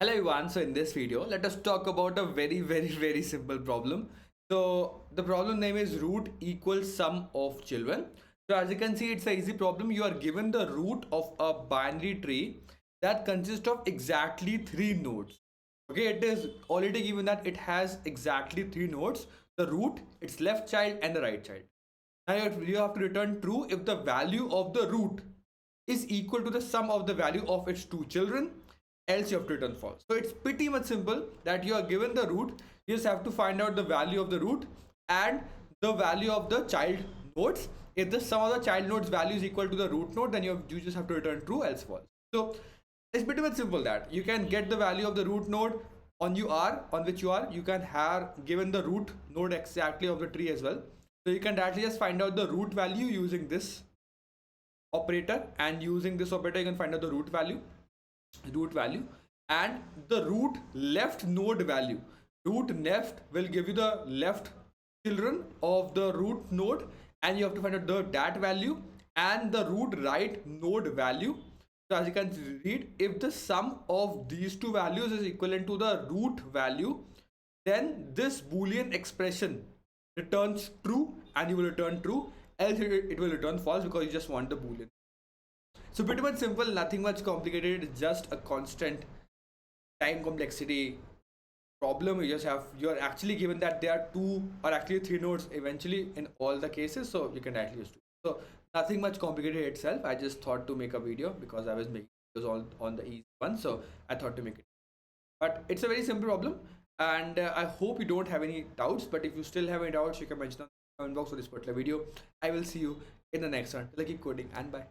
Hello everyone, so in this video let us talk about a very simple problem. So the problem name is root equals sum of children. So as you can see, it's an easy problem. You are given the root of a binary tree that consists of exactly 3 nodes. Okay, it is already given that it has exactly 3 nodes: the root, its left child and the right child. Now you have to return true if the value of the root is equal to the sum of the value of its 2 children, else you have to return false. So it's pretty much simple that you are given the root, you just have to find out the value of the root and the value of the child nodes. If the sum of the child nodes value is equal to the root node, then you just have to return true, else false. So it's pretty much simple that you can get the value of the root node on which you can have given the root node exactly of the tree as well. So you can directly just find out the root value using this operator, and using this operator you can find out the root value and the root left node value. Root left will give you the left children of the root node, and you have to find out that value and the root right node value. So as you can read, if the sum of these two values is equivalent to the root value, then this boolean expression returns true and you will return true, else it will return false because you just want the boolean. So pretty much simple, nothing much complicated. It's just a constant time complexity problem. You're actually given that there are 2 or actually 3 nodes eventually in all the cases, so you can actually use 2. So nothing much complicated itself. I just thought to make a video because I was making videos all on the easy one, so I thought to make it. But it's a very simple problem, and I hope you don't have any doubts. But if you still have any doubts, you can mention on the comment box for this particular video. I will see you in the next one. Keep coding and bye.